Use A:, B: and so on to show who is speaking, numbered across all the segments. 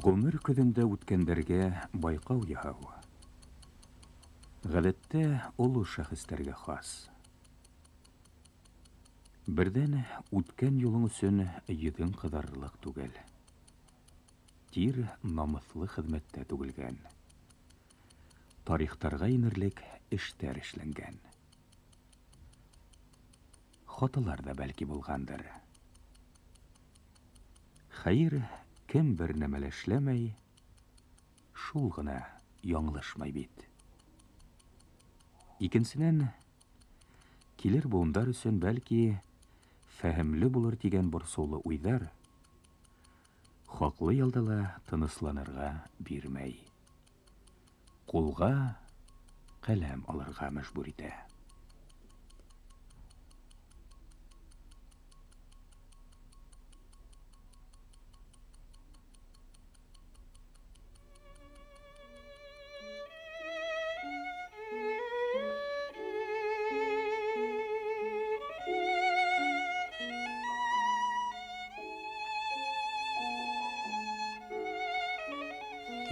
A: Гомер көҙөндә үткәндәргә байҡау яһау. Ғәҙәттә оло шәхестәргә хас. Берҙән үткән юлың өсөн йөҙөң ҡыҙарырлыҡ түгел. Тир намыҫлы хеҙмәттә түгелгән. Тарихтарға инерлек эштәр эшләнгән. Хаталар да бәлки булғандыр. Хәйер, кем бер нәмәлә эшләмәй, шул ғына яңлышмай бит. Икенсенән, килер буындар өсөн бәлки фәһемле булыр тигән борсоулы уйҙар хаҡлы ялда ла тынысланырға бирмәй. Ҡулға ҡәләм алырға мәжбүр итә.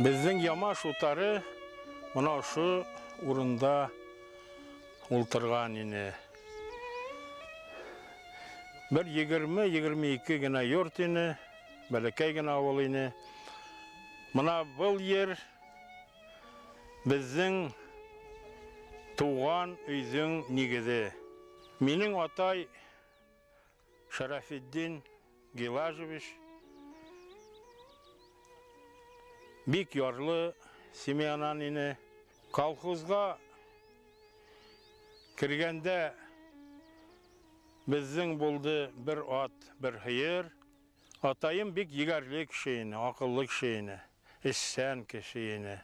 B: Безнең Ямаш утары мына ошо урында ултырған ине. Бер 20-22 генә йорт ине, бәләкәй генә авыл ине. Мына был ер безнең туған өйҙең нигеҙе. Минең атай Шарафетдин Гилажевич бик ярлы семьянан ине. Колхозға кергәндә безнең булды бер ат, бер һыйыр. Атайым бик егәрле кеше ине, акыллы кеше ине, эшсән кеше ине.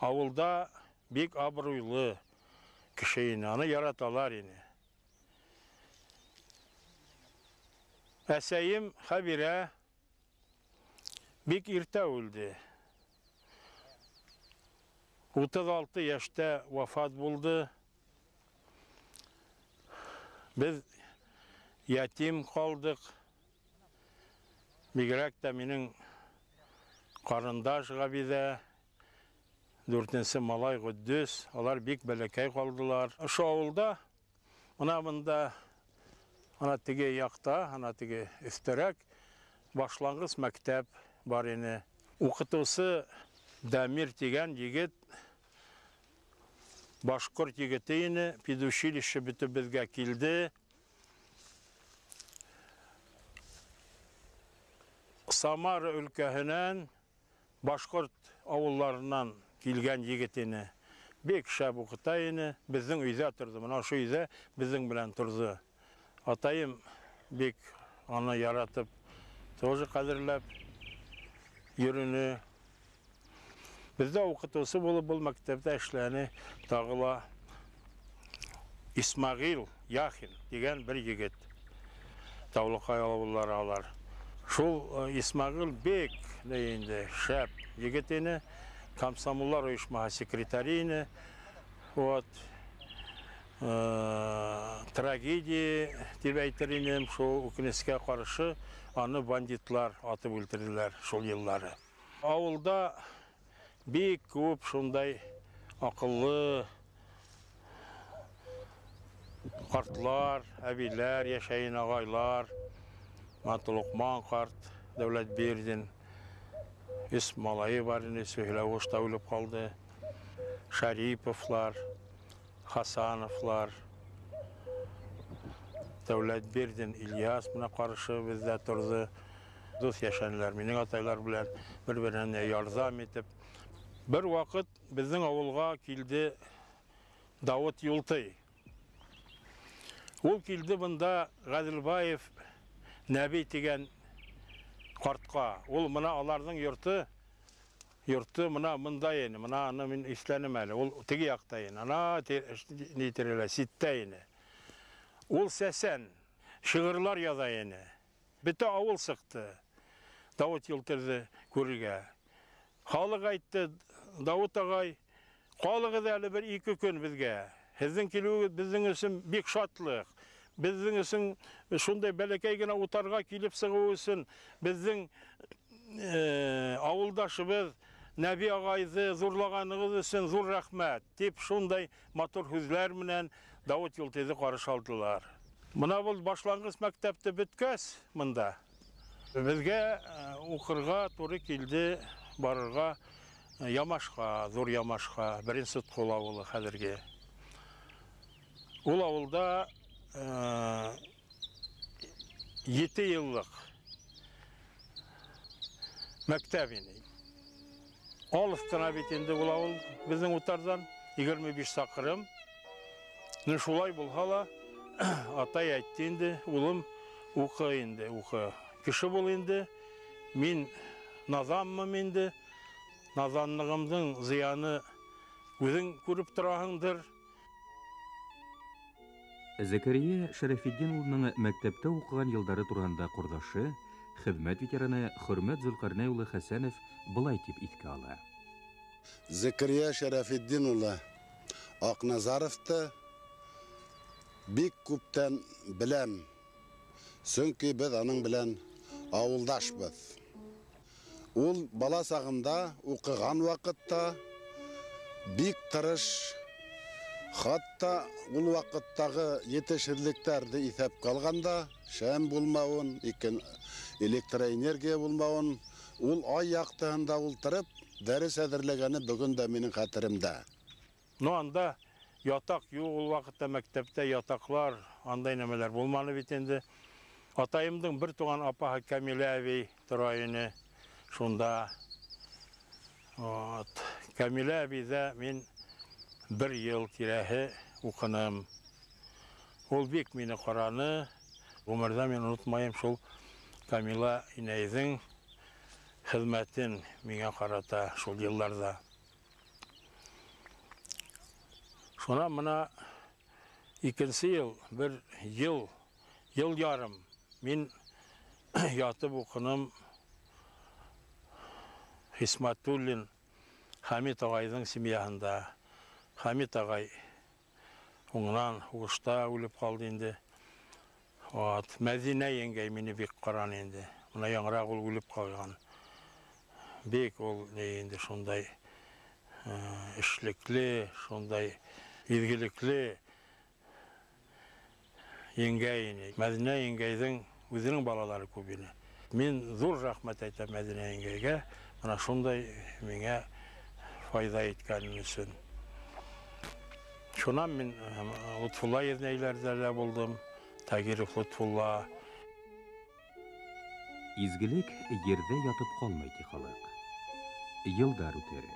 B: Авылда бик абруйлы кеше ине, аны яраталар ине. Әсәйем Хәбирә бик иртә үлде. 36 яшта вафат булды. Без ятим қалдық. Бигерәк тә минең ҡарындаш Ғабиҙә, 4-нсе малай Ғөддөс, алар бик бәләкәй ҡалдылар. Ошо ауылда, мында, ана теге яҡта, ана теге өҫтәрәк башланғыс мәктәп бар ине. Уҡытыусы Дамир тигән егет, башҡорт егете ине, педучилище бөтөп беҙгә килде. Самара өлкәһенән, башҡорт ауылларынан килгән егет ине. Бик шәп уҡыта ине, беҙҙең өйҙә торҙо. Мына ошо өйҙә беҙҙең белән торҙо. Атайым бик аны яратып, тоже ҡәҙерләп йөрөнө. Бездә уҡытыусы булып был мәктәптә эшләне. Тағыла Исмағил Яхин дигән бер егет. Таулыҡай ауыллары алар. Шул Исмағил бик инде шәп егет ине. Комсомоллар ойошмаһы секретаре ине. Вот трагедия дип әйтер инем, шул үкенескә ҡаршы аны бандитлар атып үлтерҙеләр шул йыллары. Ауылда бик күп шундай аҡыллы ҡартлар, әбиләр, йәшәйен ағайлар, Матылуҡман ҡарт, Дәүләтбирҙин, 3 малайы бар ине, Сөһләүешта үлеп ҡалды. Шариповлар, Хасановлар, Дәүләтбирҙин, Ильяс менә ҡаршы беҙҙә торҙо. Дуҫ йәшәнеләр, минең атайлар белән бер-беренә ярҙам итеп. Бер ваҡыт беҙҙең ауылға килде Дауыт Юлтый. Ул килде бында Ғәҙелбаев Нәби тигән ҡартҡа. Ул мына аларҙың йорты мына мында ине. Мына аны мин иҫләнем әле. Ул теге яҡта ине. Ана ни тирәлә, ситтә ине. Ул сәсән, шиғырлар яҙа ине. Бөтә ауыл сыҡты Дауыт Юлтыйҙы күрергә. Халыҡ әйтте, Дауыт ағай, ҡалығыҙ әле 1-2 көн беҙгә. Һеҙҙең килеүегеҙ беҙҙең өсөн бик шатлыҡ. Беҙҙең өсөн шундай бәләкәй генә утарға килеп сығыу өсөн беҙҙең авылдашыбыз Нәби агайзы зурлаганыгыз өчен зур рәхмәт дип шундай матур сүзләр белән Давыт Юлтезі каршы алдылар. Мына бул башлангыч мәктәпте беткәс монда безгә укырга туры килде, барырга Ямашка, зур Ямашка, беренче Тоткул авылы хәзерге. Ул авылда 7 еллык мәктәп иде. Алыс кына бит инде ул авыл безнең утардан 25 сакрым. Шулай булса да, атай әйтте инде, улым укы инде, укы. Кеше бул инде, мин назанмын инде, назанлыгымдың зыяны үзең күреп торасыңдыр.
A: Зәкәрия Шәрәфетдин улының мәктәптә укыган елдары турында курдашы, хезмәт ветераны Хөрмәт Зөлкарнәй улы Хәсәнов былай дип искә ала.
C: Зәкәрия Шәрәфетдин улы Акназаровты бик күптән беләм. Чөнки без аның белән авылдашбыз. Ул бала сагында укыган вакытта бик тырыш, хатта ул вакыттагы җитешсезлекләрне исәпкә алганда, шәм булмавын, электроэнергия булмавын, ул ай яктыгында ултырып, дәрес әзерләгәне бүген дә минем хәтеремдә.
B: Анда ятак юк, ул вакытта мәктәптә ятаклар, андай нәмәләр булманы бит инде. Атайымдың бер туган апаһы Камилә әби тора иде. Шунда Камилә әбидә мин 1 ел тирәһе укыным. Ул бик мине караны. Гомердә мин онытмаем шул Камила инәйҙең хезмәтен миңа карата шул елларда. Шуна мына 2нче ел, 1 ел ярым мин ятып укыным Хисмәтуллин Хамит агайның семьяһында. Хамит агай уңнан хугышта үлеп калды инде. Мәдинә еңгәй мине бик караны инде. Мына яңрак ул үлеп калган. Бик ул инде шундай эшлекле, шундай изгелекле еңгәй ине. Мәдинә еңгәйнең үзенең балалары күп иде. Мин зур рәхмәт әйтәм Мәдинә еңгәйгә. Мына шундай миңа файда иткән өчен. Шуннан мин Лутфулла езнәйләрдә булдым. Тагиров Лутфулла.
A: Изгелек ердә ятып калмый ди халык. Елдар үтәре.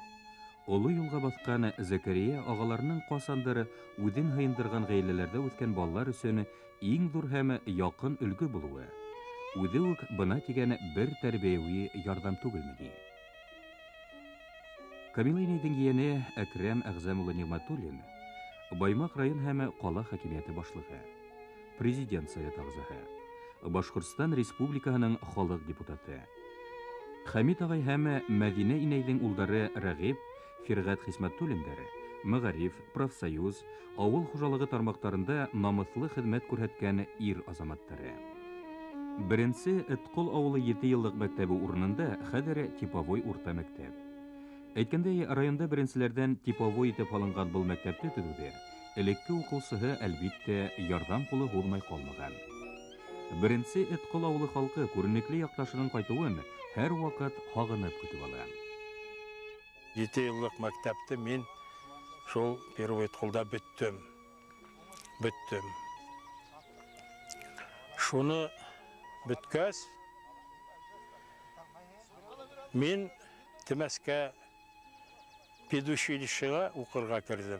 A: Олы юлга баскан Зәкәрия агаларның касандыр үден һыендырган гаиләләрдә үткән балалар өчен иң зур һәм якын өлге булуы. Үзе үк бына тигән бер тәрбияви ярдәм түгелмени. Камила инәйдең ияне Әкрәм Әгъзәм улы Нигъмәтуллин Баймак район һәм кала хакимияте башлыгы, президент совет агзаһы, Башкортстан Республикаһының халык депутаты. Хамит агай һәм Мәдинә инәйдең улдары Рәгыйп, Фиргат Хисмәтуллиндәре, Мәгариф, профсоюз, авыл хуҗалыгы тармактарында намыслы хезмәт күрһәткән ир азаматтары. Беренче Эткол авылы 7 еллык мәктәбе урынында хәзер типовой урта мәктәп. Әйткәндәй, районда беренчеләрдән типовой итеп алынган был мәктәпте төзүдә элекке укучысы әлбиттә ярдәм кулы булмай калмаган. Беренче Эткол авылы халкы күренекле якташының кайтуын һәр вакыт хагынып көтеп ала.
B: 7 еллык мәктәпте мин шул первый Этколда беттем. Шуны беткәс мин Тимәскә педучилищега укырга кирдем.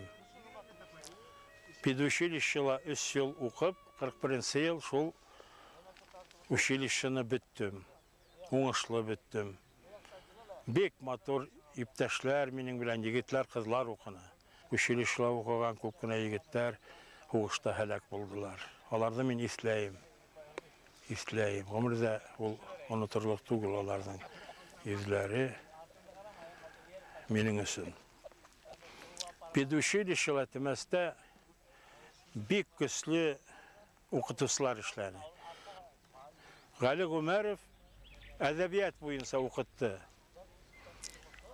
B: Педучилищега 3 ел укып, 41-нче ел шул училищены беттем. Уңышлы беттем. Бик матур иптәшләр минең белән егетләр, кызлар укыны. Училищеда укыган күп кенә егетләр хугышта һәлак булдылар. Аларны мин исләйм. Гомердә ул онытырлык түгел аларның йөзләре. Минең өчен. Педучилищега Тимәстә бик көчле укытучылар эшләде. Гали Гумәров әдәбият буенча укытты.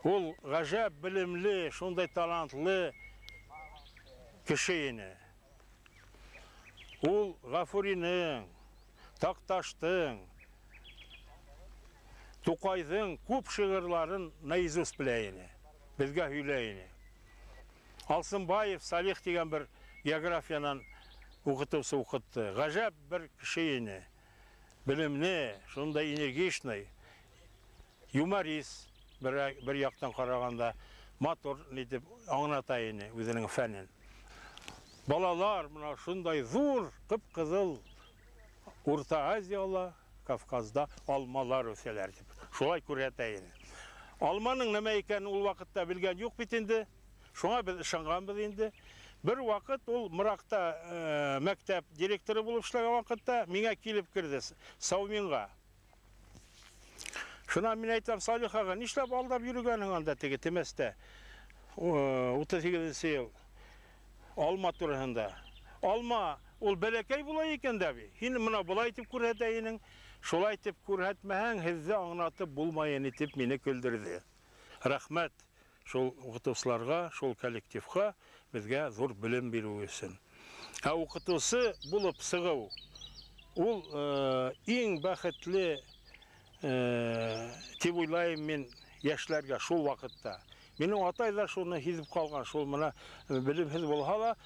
B: Ул гаҗәп белемле, шундай талантлы кеше ине. Ул Гафуриның, Такташтың, Тукайдың күп шигырьләрен наизусть белә ине, безгә һөйләй ине. Алсынбаев Салих дигән бер географиянан укытучы укытты. Гаҗәп бер кеше ине. Белемле, шундай энергичный, юморист, бер яктан караганда матур нитеп аңлата ине үзенең фәнен. Балалар менә шундай зур, кып-кызыл Урта Азияда, Кавказда алмалар үсәләр дип. Шулай күрәтә ине. Алманың нәмә икәнен ул вакытта белгән юк бит инде. Шуңа без ышанганбыз инде. Бер вакыт ул Мыракта мәктәп директоры булып эшләгән вакытта миңа килеп кирде Сауминга. Шуна мин әйтәм, Салихага, нишләп алдап йөргәнең анда теге Теместә? 38 ел. Алма турында. Алма ул бәләкәй була икән дә бит. Һин моны булай итеп күрһәтә инең. Шулай итеп күрһәтмәһәң, һездә аңлатып булмаен итеп мине көлдерде. Рәхмәт шул укытучыларга, шул коллективка безгә зур белем бирү өчен. Укытучы булып сыгу ул иң бәхетле дип уйлайм мин яшьләргә шул вакытта. Минем атай да шуны һизеп калган, шул менә белемһез булса да,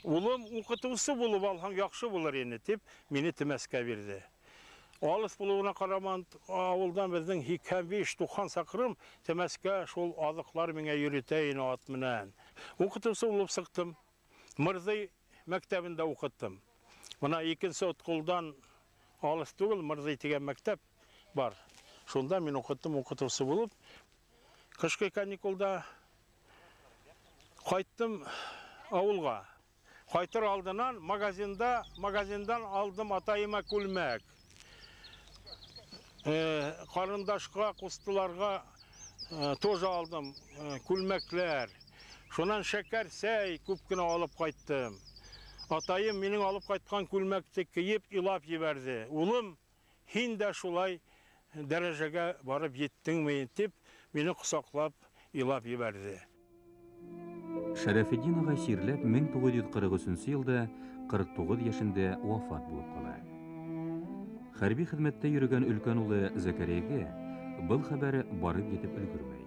B: улым укытучы булып алһаң яхшы булыр иде дип мине Темескә бирде. Алыс булуына караман авылдан безнең 85-90 сакрым Темескә шул азыклар миңа йөритә ине ат менән. Укытучы булып сыктым. Мырзый мәктәбендә укыттым. Менә икенче откулдан алыс түгел Мырзый дигән мәктәп бар. Шунда мин укыттым укытучы булып. Кышкы каникулда кайттым авылга. Кайтыр алдынан магазиндан алдым атайыма күлмәк. Карындашка, кустыларга тоже алдым күлмәкләр. Шуннан шәкәр, сәй күп кенә алып кайттым. Атайым минең алып кайткан күлмәкте киеп илап җибәрде. Улым, һин дә шулай дәрәҗәгә барып җиттеңме дип мине кусаклап илап җибәрде.
A: Шәрәфетдин агай сирләп 1943 елда 49 яшендә вафат булып кала. Хәрби хезмәттә йөргән өлкән улы Закариягә был хәбәре барып җитеп өлгермәй.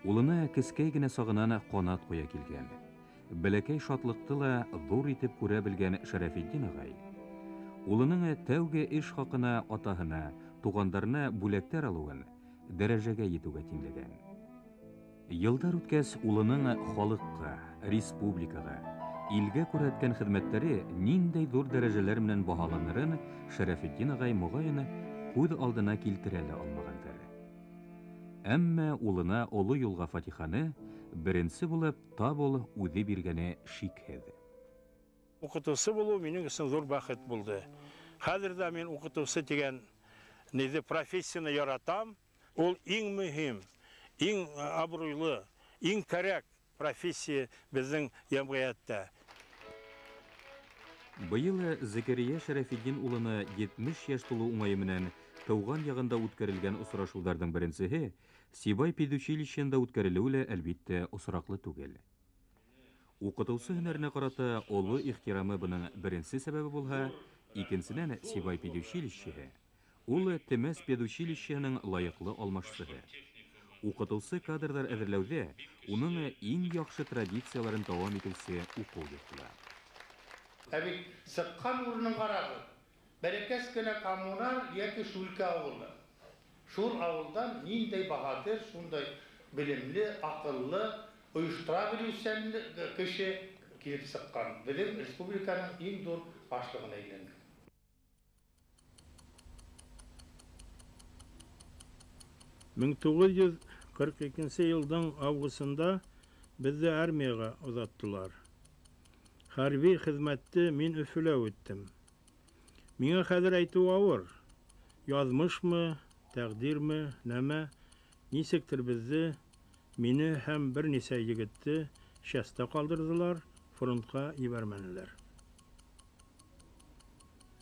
A: Улына кескәй генә сагынана канат куя килгән. Бәләкәй шатлыкты ла зур итеп күрә белгән Шәрәфетдин агай улының тәүге эш хакына атаһына, тугандарына бүләктәр алуын дәрәҗәгә җитүгә тиңләгән. Елдар үткәч улының халыкка, республикага, илгә күрһәткән хезмәтләре ниндәй зур дәрәҗәләр белән баһаланырын Шәрәфетдин агай мугаен күз алдына килтерә алмагандыр. Әмма улына олы юлга Фатиханы беренче булып тап ул үзе биргәне шикһез.
B: Укытучы булу минең өчен зур бәхет булды. Хәзер дә мин укытучы дигән профессияны яратам. Ул иң мөһим, иң абруйлы, иң кәрәк профессия безнең җәмгыятьтә.
A: Быел Закария Шәрәфетдин улына 70 яшь тулу уңайы менән тауган ягында үткәрелгән осрашуларның беренчеһе Сибай педучилищенда үткәрелүе әлбиттә осраклы түгел. Укытучы һөнәренә карата олы ихтирамы буның беренче сәбәбе булһа, икенчедән Сибай педучилищеһе ул Темес педучилищеһенең лаеклы алмашчысы. Укытучы кадрдар әзерләүдә уның иң яхшы традицияларын дәвам итүче уку йорты.
D: Әбит сыккан урынын карагыз. Бәрәкәс кенә коммунал яки шулка авылы. Шул авылдан ниндәй баһадир, шундай белемле, акыллы, оештыра белүчән кеше килеп сыккан. Безнең республиканың иң зур башлыгына әйләнгән.
B: 1942 елның августында безне армияга озаттылар. Хәрби хезмәтте мин Өфөлә үттем. Миңа хәзер әйтү авыр. Язмышмы, тәкъдирме, нәмә, нисектер безне, мине һәм бернисә егетте шәстә калдырдылар, фронтка җибәрмәделәр.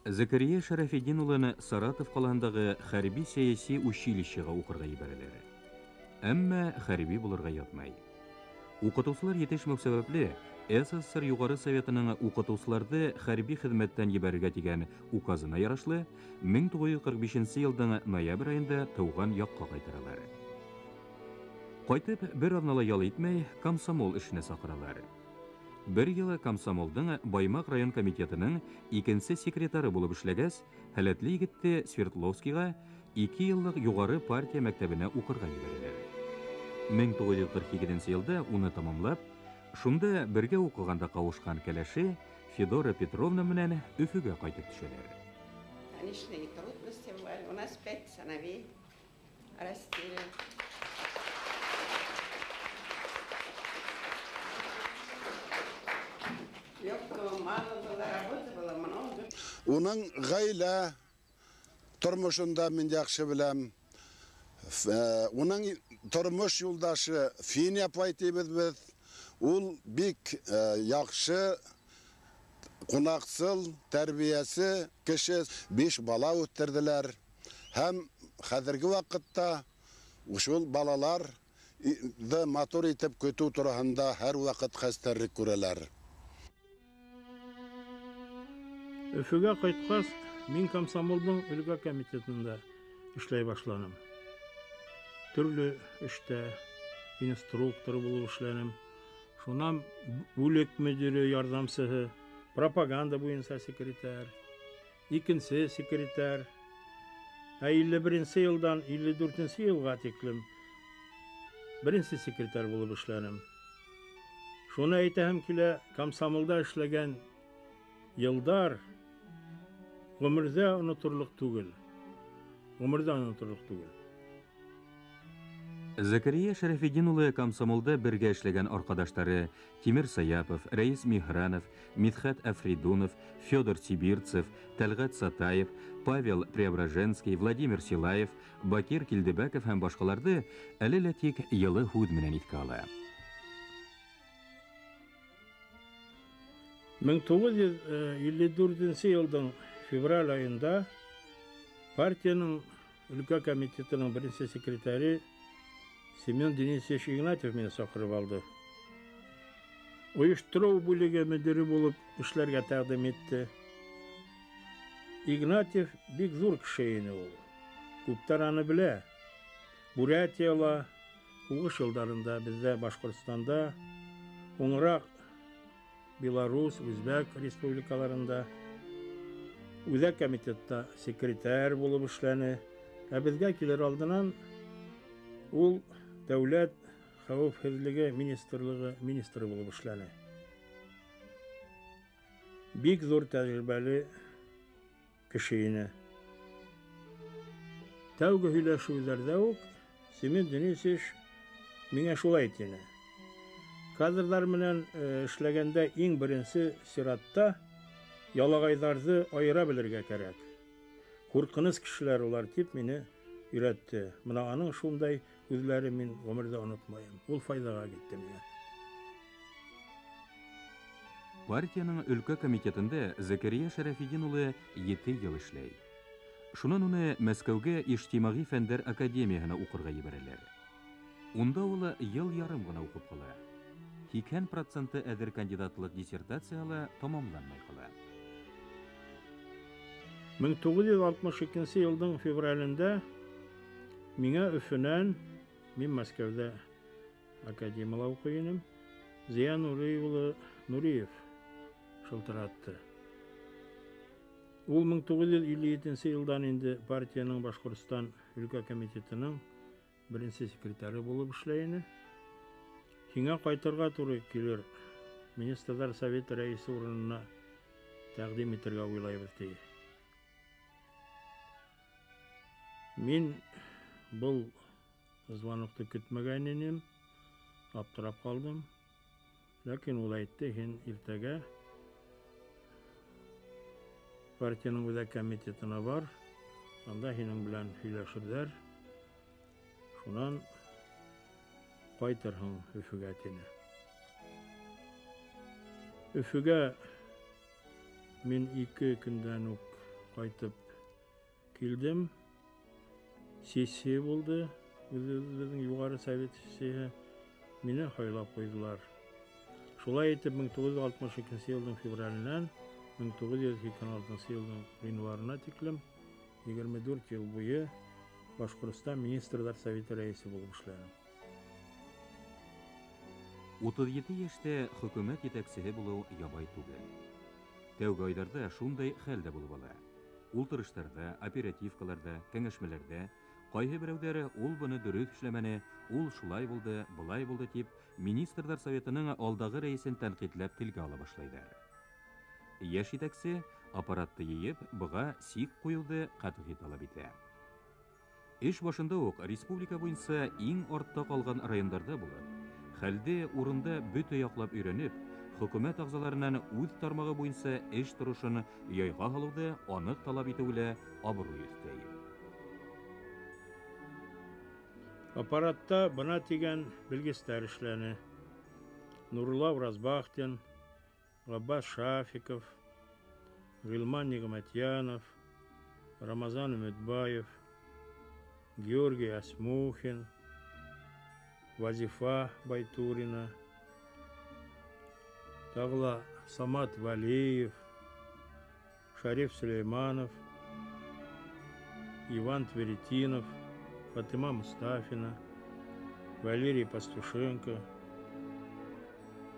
A: Закария Шарафиддин улыны Саратов калаһындагы хәрби сәяси училищега укырга ебәрәләр. Әмма хәрби булырга ятмай. Укытучылар етешмәү сәбәпле СССР Югары Советының укытучыларны хәрби хезмәттән ебәрергә дигән указына ярашлы 1945 елның ноябрь айында тыуган якка кайтаралар. Кайтып, бер аҙнала ял итмәй, комсомол эшенә саҡыралар. Бер йылы комсомолдың Баймаҡ район комитетының икенсе секретары булып эшләгәс, һәләтле егетте Свердловскийга 2 йыллык югары партия мәктәбенә укырга ебәрәләр. 1942 елда уны тамамлап, шунда бергә укыганда кавышкан кәләше Федора Петровна менән Өфөгә кайтып төшәләр.
E: Конечно, и трудности бывали. У нас 5 сыновей растили. Легкого мало было, работы было много.
C: Уның гаилә тормышында мин яхшы беләм. Уның тормыш юлдашы Финя апайтыбыз без. Ул бик яхшы, кунаксыл, тәрбиясе кеше 5 бала үттерделәр. Һәм хәзерге вакытта ушул балалар матур итеп көтү турында һәр вакыт хәстәрлек күрәләр.
B: Өфөгә кайткас, мин комсомолдың өлкә комитетында эшләй башланым. Төрле эштә инструктор булып эшләнем. Шуннан бүлек мөдире ярдәмчесе, пропаганда буенча секретарь, икенче секретарь. 51 елдан 54 елга тиклем беренче секретарь булып эшләнем. Шуны әйтәм килә, комсомолда эшләгән елдар гомердә онытырлык түгел.
A: Закария Шарафиддин улы комсомолда бергә эшләгән аркадашлары Тимер Саяпов, Рәис Михранов, Митхат Афридунов, Федор Сибирцев, Тәлгат Сатаев, Павел Преображенский, Владимир Силаев, Бакир Килдебәков һәм башкаларды әле лә тик йылы худ менән иҫкә ала.
B: 1954 елның февраль айында партияның өлкә комитетының беренче секретаре Семен Денисович Игнатьев мине сакырып алды. Оештыру бүлеге мөдире булып эшләргә тәкъдим итте. Игнатьев бик зур кеше ине ул. Күптәр аны белә. Бурятияла, угыш елдарында бездә Башкортстанда, уңрак Беларусь, Үзбәк республикаларында Үзәк комитетта секретарь булып эшләне. Ә безгә килер алдынан ул Дәүләт хәвефһезлеге министры булып эшләне. Бик зур тәҗрибәле кеше ине. Тәүге һөйләшүләрдә үк Семен Денисович миңа шулай әйтте. Кадрдар менән эшләгәндә иң беренче сиратта ялагайҙарҙы айыра белергә кәрәк. Курҡыныс кешеләр улар тип мине өйрәтте. Менә аның шундай үзләре мин гомердә онотмайым. Ул файдаға китте миңа.
A: Партияның өлкә комитетында Закария Шарафиддин улы 7 ел эшләй. Шунан уны Мәскәүгә Иҗтимагый фәндәр академияһына укырга ебәрәләр. Унда ул ел ярым гына укып кала. 80% әҙер кандидатлык диссертациялы тамамланмай кала.
B: 1962 елның февралендә миңа Өфөнән, мин Мәскәүдә академияла укый идем, Зия Нуриев шылтыратты. Ул 1957 елдан инде партияның Башкортстан өлкә комитетының беренче секретары булып эшләй. Һиңа кайтырга туры килер. Министрлар советы рәисе урынына тәкъдим итәргә уйлайбыз ди. Мин бұл звонокты көтмәгән идем, аптырап калдым. Ләкин ул әйтте, һин иртәгә партияның үзәк комитетына бар, анда һинең белән һөйләшерләр. Шунан кайтырһың Өфөгә тине. Өфөгә мин 2 көндән үк кайтып килдем. Сессия булды. Безнең югары совет сессиясе мине хайлап куйдылар. Шулай итеп 1962 елның февраленнән 1996 елның гыйнварына тиклем 24 ел буе Башкортстан министрлар советы рәисе булып эшләдем.
A: 37 яшьтә хөкүмәт җитәкчесе булу ябай түгел. Тәүге айдарда шундай хәлдә булып ала. Ултырыштарда, оперативкаларда, кәңәшмәләрдә кайһы берәүләре ул буны дөрес эшләмәне, ул шулай булды, булай булды дип, министрлар советының алдагы рәисен тәнкыйтьләп телгә ала башлайлар. Яшь җитәкче аппаратты йыеп, буга сик куюды катгый талап итә. Эш башында ук республика буенча иң артта калган районнарда булып, хәлде урында бөтә яклап өйрәнеп, хөкүмәт агзаларынан үз тармагы буенча эш торышын яйга алуды анык талап итүле абруй өстәй.
B: Аппаратта бына тигән белгечләр эшләне. Нурлав Разбахтин, Габбас Шафиков, Гилман Нигматьянов, Рамазан Өмөтбаев, Георгий Осмухин, Вазифа Байтурина, тагыла Самат Валиев, Шариф Сулейманов, Иван Тверетинов, Фатима Мустафина, Валерий Пастушенко,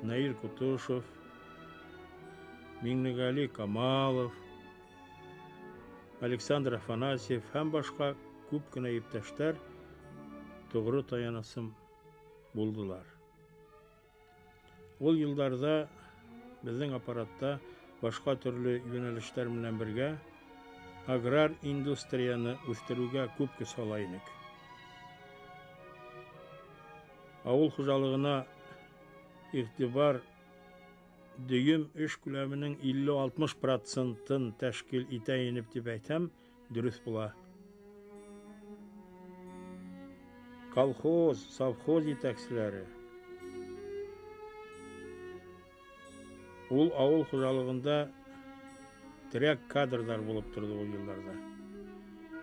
B: Наиль Кутушев, Миңнегали Камалов, Александр Афанасьев һәм башка күп кенә иптәшләр тугры таянасым булдылар. Ул елларда безнең аппаратта башка төрле юнәлешләр белән бергә аграр индустрияны үстерүгә күп көч сала идек. Авыл хуҗалыгына игътибар дөйем эш күләменең 50-60% тәшкил итә инеп дип әйтәм, дөрес була. Колхоз, совхоз җитәкчеләре ул авыл хуҗалыгында терәк кадрдар булып торды ул елларда.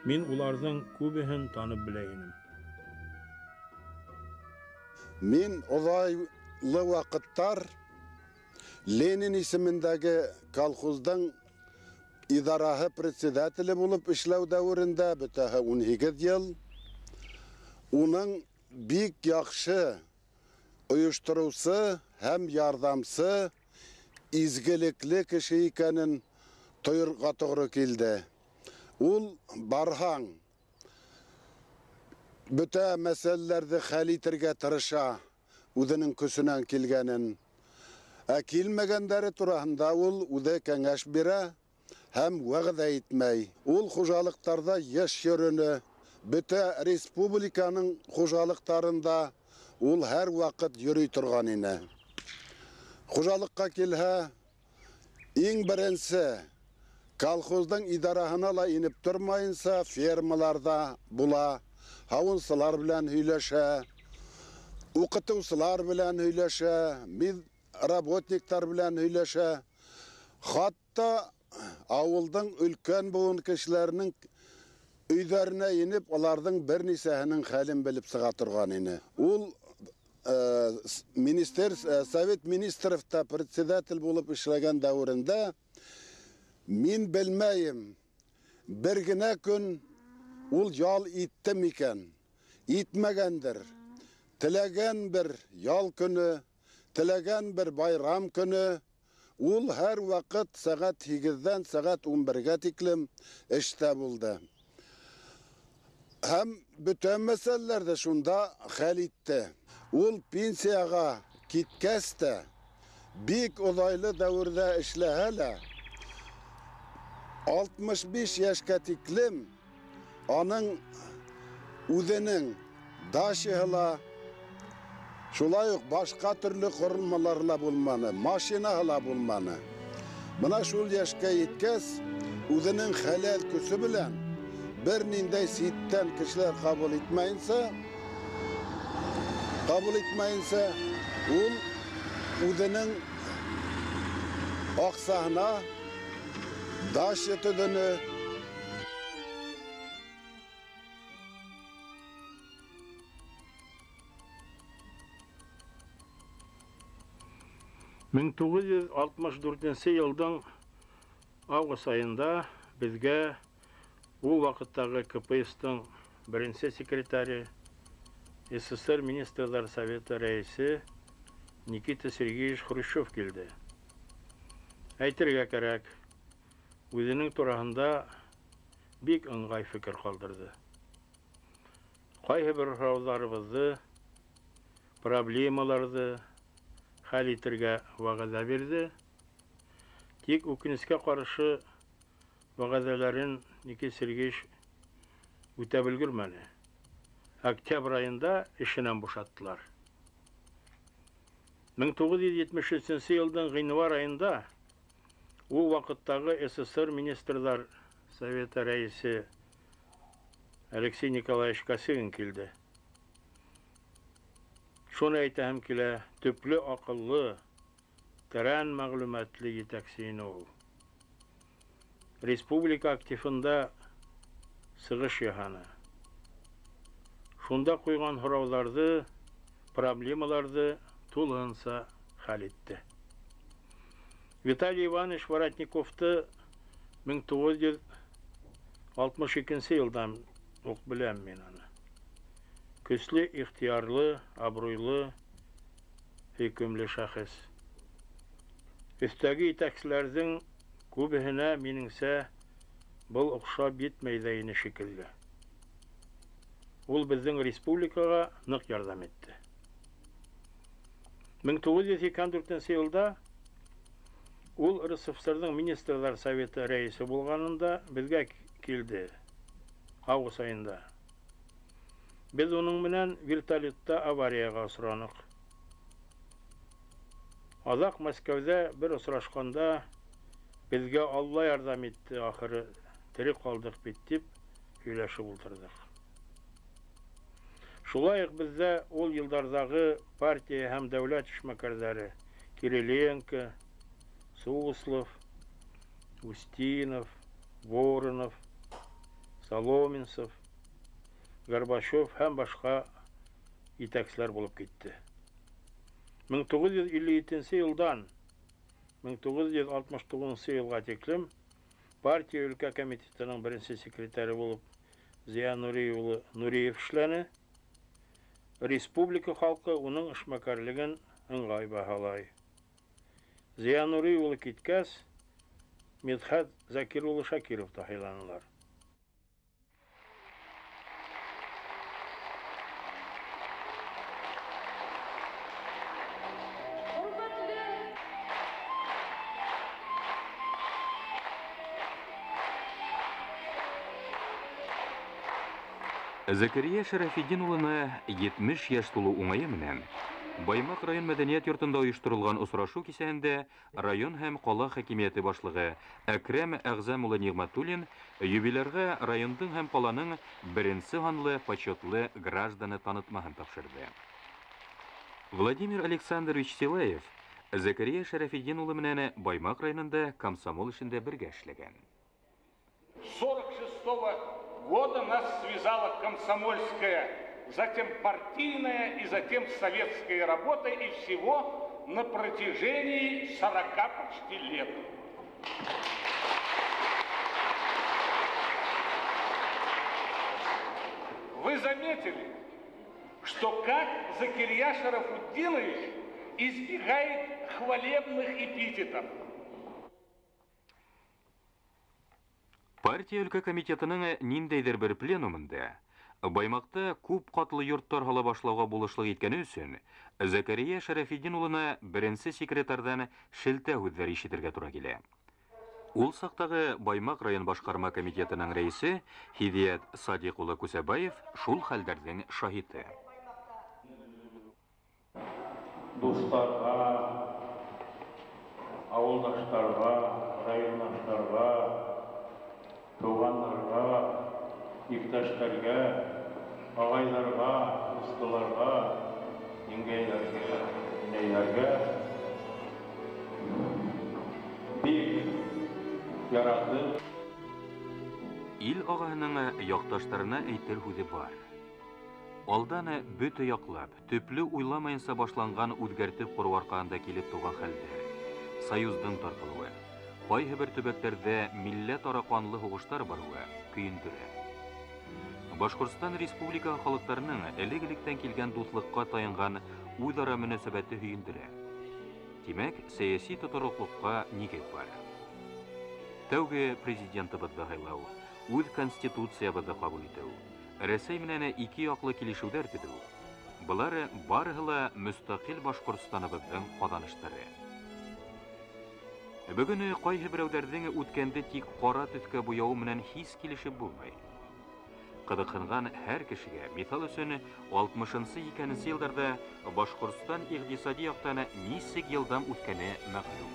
B: Мин уларның күбеһен танып белә идем.
C: Мин озайлы вакыттар Ленин исемендәге колхоздың идараһы председателе булып эшләү дәверендә бөтәһе 12 ел. Уның бик яхшы оештыручы һәм ярдәмче изгелекле кеше икәнен тоерга туры килде. Ул барһаң бөтә мәсьәләләрне хәл итәргә тырыша, үзенең көсенән килгәнен. Килмәгәндәре тураһында ул үзе кәңәш бирә һәм вәгъдә итмәй. Ул хуҗалыктарда яш йөрүне, бөтә республиканың хуҗалыктарында ул һәр вакыт йөри торган ине. Хуҗалыкка килһә, иң беренче колхоздың идараһына ла инеп тормайынса, фермаларда була, һавынсылар белән һөйләшә, укытучылар белән һөйләшә, работниктар белән һөйләшә. Хатта авылдың өлкән буын кешеләренең өйдәренә инеп, аларның бернисәһенең хәлен белеп сыга торган ине. Ул совет министрында председатель булып эшләгән дәверендә мин белмәйем, бер генә көн ул ял итте микән, итмәгәндер. Теләгән бер ял көне, теләгән бер байрам көне, ул һәр вакыт сәгать 8-дән сәгать 11-гә тиклем эштә булды. Һәм бөтен мәсьәләләрдә шунда хәл итте. Ул пенсияга киткәч тә, бик озайлы дәвердә эшләһә лә, 65 яшькә тиклем аның үзенең дачаһы, шулай ук башка төрле корылмалар булманы, машинаһы булманы. Менә шул яшькә еткәч, үзенең хәләл көсе белән бер ниндәй ситтән кешеләр кабул итмәйенсә, ул үзенең аксаһына дача төдене
B: 1964 елдің август айында бізге ол вақыттағы КПСС-тың бірінші секретары, СССР министрлер советі рәйісі Никита Сергеевич Хрущев келді. Әйтергә кәрәк, өзінің турасында бик ыңғай фикер қалдырды. Кайсы бір сұрауларыбызды, проблемаларды хәл итәргә вәгъдә бирде. Тик үкенечкә каршы вәгъдәләрен Никита Сергеевич үтәп өлгермәде. Октябрь айында эшеннән бушаттылар. 1973 елның гыйнвар айында ул вакыттагы СССР министрлар советы рәисе Алексей Николаевич Косыгин килде. Шуны әйтәм килә, төпле акыллы, тәрән мәгълүматлы җитәкче ул. Республика активында сыгыш яһаны. Шунда куйган һорауларды, проблемаларды тулынса хәл итте. Виталий Иванович Воротниковты 1962 елдан ук беләм мин аны. Көчле, ихтиярлы, абруйлы, хөкемле шәхес. Өстәге итәкчеләрнең күбеһенә минеңсә был охшап битмәйдә ине шикелле. Ул безнең республикага нык ярдәм итте. 1994 елда ул РСФСРның министрлар советы рәисе булганында безгә килде. Август айында. Без уның менән вертолетта аварияга очранык. Азак Мәскәүдә бер очрашканда безгә Алла ярдәм итте, ахыры тире калдык бит дип сөйләшеп утырдык. Шулай ук бездә ул еллардагы партия һәм дәүләт эшмәкәрләре Кириленко, Суслов, Устинов, Воронов, Соломенцев, Горбачев һәм башка итәкчеләр булып китте. 1957 елдан 1969 елга тиклем партия өлкә комитетының беренче секретаре булып Зия Нуриев улы Нуриев эшләне. Республика халкы уның эшмәкәрлеген ыңгай баһалай. Зия Нуриев улы киткәс, Медхат Закир улы Шакиров таһиланылар.
A: Закирия Шарафиддин улына 70 яшь тулу уңайы менән Баймак район мәдәният йортында оештырылган осрашу кисәһендә район һәм кала хакимияте башлыгы Әкрәм Әгъзәм улы Нигъмәтуллин юбилярга райондың һәм каланың беренче санлы почетлы гражданы танытмаһын тапшырды. Владимир Александрович Силаев Закирия Шарафиддин улы менән Баймак районында комсомол эшендә бергә эшләгән.
F: 46 года нас связала комсомольская, затем партийная и затем советская работа, и всего на протяжении 40 почти лет. Вы заметили, что как Закирия Шарафуддинович избегает хвалебных эпитетов.
A: Партия өлкә комитетының ниндәйдер бер пленумында Баймакта күп катлы йорттар һала башлауга булышлык иткәне өчен Закирия Шарафиддин улына беренче секретардан шелтә һүзләр ишетергә туры килә. Ул сактагы Баймак район башкарма комитетының рәисе Хидият Садиқ улы Күсәбаев шул хәлләрнең шаһиты.
B: Дусларга, авылдаштарга, райондаштарга, туганнарга, иптәшләргә, агайларга, устыларга, еңгәйләргә, инәйләргә бик яратып.
A: Ил агаһының якташларына әйтер һүзе бар. Алданы бөтә яклап, төпле уйламаенса башланган үзгәртеп кору аркасында килеп туган хәлдә. союздың тартылуы, кайһы бер төбәктәрдә милләт ара канлы хугыштар баруы көендерә. Башкортстан Республика халыкларының элек-электән килгән дуслыкка таянган үзара мөнәсәбәте һөендерә. Димәк, сәяси тотрыклыкка нигез бар. Тәүге президентыбызды һайлау, үз конституциябызды кабул итү, Рәсәй менән ике яклы килешүләр төзү. Булар барыһы ла мөстәкыйль Башкортстаныбызның казанышлары. Бүген кайһы берәүләрнең үткәнде тик кара төскә буяу менән һис килешеп булмый. Кыдыкынган һәр кешегә, мисал өчен 60-2 елларда Башкортстан икътисади яктан ничек елдан үткәне мәгълүм.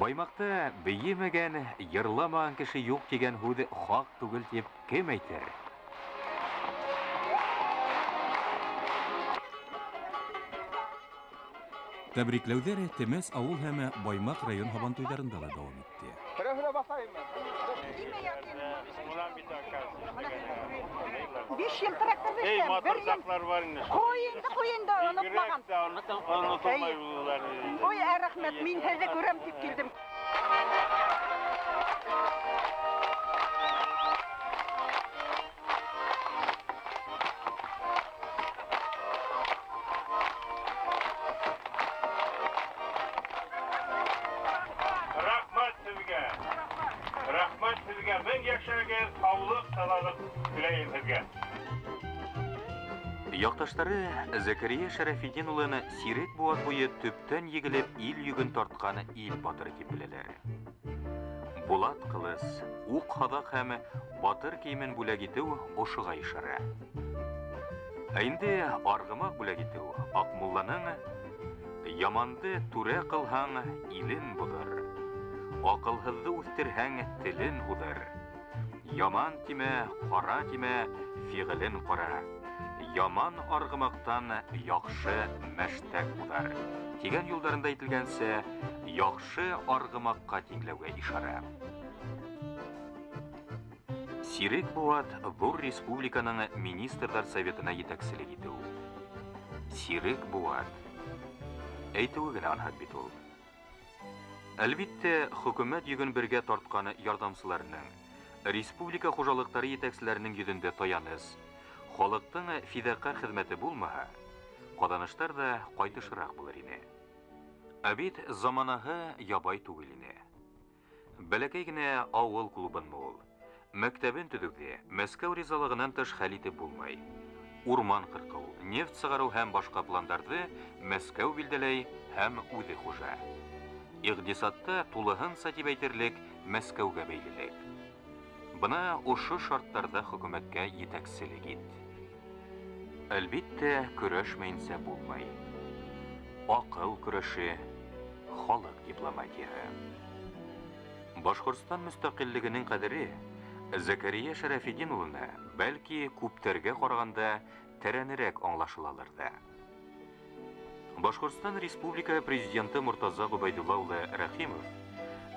A: Баймакта бейемәгән, йырламаган кеше юк дигән һүз хак түгел дип кем әйтер? Тәбрикләүҙәр Темәс ауыл һәм Баймак район һабантуйҙарында ла дауам итте.
G: Биш ел трактор бештем, бер ел Коенды, онытмаган. Ой, рәхмәт, мин һеҙҙе күрәм тип килдем.
F: Рәхмәт сезгә, мең яшәргә, саулык, саламлык теләйем сезгә.
A: Якташтары Зәкәрия Шәрәфиддин улын сирек буат буе төптән егелеп ил йөгөн тарткан ил батыры дип беләләр. Булат кылыс, ук хадак һәм батыр киемен бүләк итү ошыга ишара. Инде аргымак бүләк итү Акмулланың яманды түрә кылһаң илен булыр. Акылһызды үстерһәң телен һудар. Яман тимә, кара тимә, фигылен кара. Яман аргымактан яхшы мәштәк будар. Тигән юлларында әйтелгәнсә, яхшы аргымакка тиңләүгә ишара. Сирек буат Бур республиканың министрлар советына етәкселек итү. Сирек буат. Әйтүе генә анһат бит ул. Әлбиттә, хөкүмәт йөгөн бергә тарткан ярдәмчыларның, республика хуҗалыклары етәкчеләренең йөзендә таяныс, халыктың фидакар хезмәте булмаһа, каданыштар да кайтышрак булыр иде. Бит заманаһы ябай түгел иде. Бәләкәй генә авыл клубын ул, мәктәбен төзүдә Мәскәү ризалыгыннан тыш хәл итеп булмай. Урман кыркау, нефть сыгару һәм башка пландарды Мәскәү билдәләй һәм үзе хуҗа. Иqtisадта тулыһынса дип әйтерлек Мәскәүгә бәйлелек. Бына ошо шарттарда хөкүмәткә етәкселек ит. Әлбиттә, көрәшмәйенсә булмай. Акыл көрәше, халык дипломатияһы. Башкортстан мөстәкыйльлегенең кадере Зәкәрия Шәрәфиддин улына бәлки күптәргә караганда тәрәнерәк аңлашылалыр да. Башкортстан Республика Президенты Муртаза Губайдулла улы Рәхимов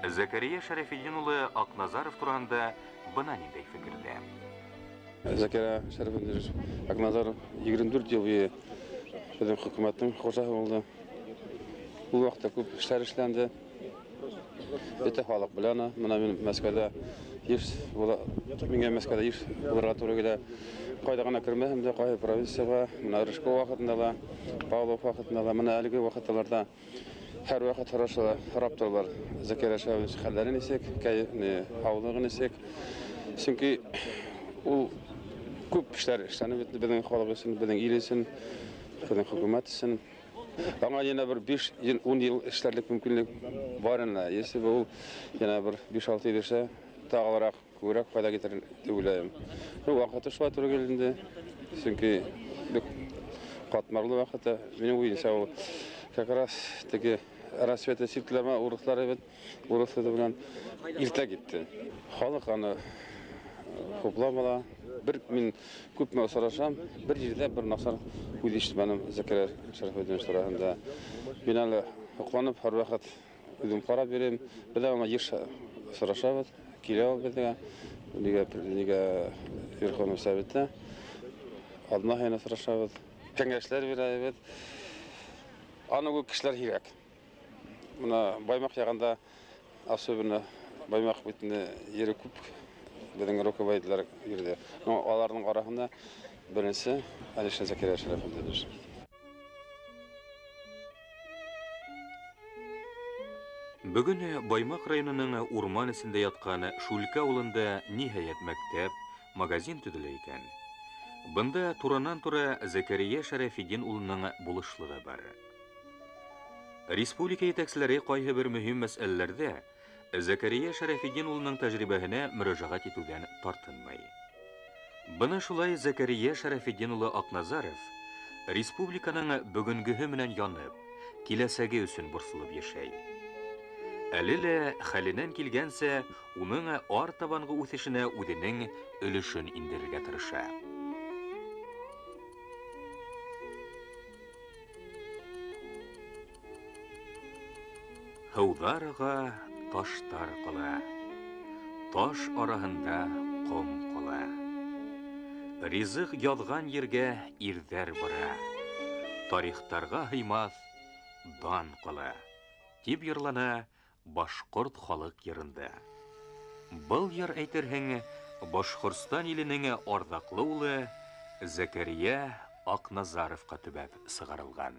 A: Зәкәрия Шәрәфиддин улы Акназаров турында бына ниндәй фикердә.
H: Зәкәрия Шәрәфиддин Акназаров 24 ел буе безнең хөкүмәтнең хуҗаһы булды. Ул вакытта күп эшләр эшләнде. Бөтә халык белән, менә мин Мәскәүдә Мәскәүдә еш булырга туры килә. Кайда гына кермәһәм дә, кайда провинциягә, менә Рыжков вакытында да, Павлов вакытында да, менә әлеге вакытларда һәр вакыт раптырлар. Зәкәрия Шәрәфиддин хәлләрен исәк, һаулыгын исәк. Чөнки ул күп эшләр эшләнеп бетте безнең халык өчен, безнең ил өчен, безнең хөкүмәт өчен. Аңа yana bir 5-10 ел эшләрлек мөмкинлек бар инде. Если ул yana bir 5-6 ел эшләсә, тагылрак күбрәк файда китерер дип уйлыйм. Вакыты шулай туры килде. Чөнки бик катмарлы вакыты. Минем уйымча ул как раз теге рассвета ситләмә урыслары бит урысы белән иртә китте. Халык аны хупламала. Bir min күпме сорашам, bir җирдә бер насар уйлыштым Закирия Шәрәфетдин турында. Мин әле куанып һәр вакыт үзем карап бирәм. Без аңа еш сорашабыз, килә ул безгә. Нигә Верховный Советта адна һәйнә сорашабыз. Кәңәшләр бирәбез. Аны күп кешеләр кирәк. Менә Баймак ягында особенно Баймак битендә йөри күп Безнең руководителләр йөрде. Аларның арасында беренче Алишер Закирия Шәрәфетдин.
A: Бүген Баймак районының урман исендә яткан Шулька авылында ниһаять мәктәп, магазин төзелә икән. Бында тураннан-тура Закирия Шәрәфетдин улының булышлыгы бар. Республика итәкчеләре кайһы бер мөһим мәсьәләләрдә Закирия Шәрәфетдин улының тәҗрибәһенә мөрәҗәгать итүдән тартынмый. Бына шулай Закирия Шәрәфетдин улы Акназаров республиканың бүгенгеһе менән янып, киләсәге өчен борсылып яшәй. Әле лә хәленнән килгәнсә, уның артабанғы үсешенә үзенең өлешен индерергә тырыша. Һыуҙарға таштар ҡала, таш араһында ҡом ҡала. Ризыҡ яҙған ергә ирҙәр бара, тарихтарға һыймаҫ дан ҡала, тип йырлана башҡорт халыҡ йырында. Был йыр әйтерһең, Башҡортостан иленең арҙаҡлы улы Закирия Акназаровҡа төбәп сығарылған.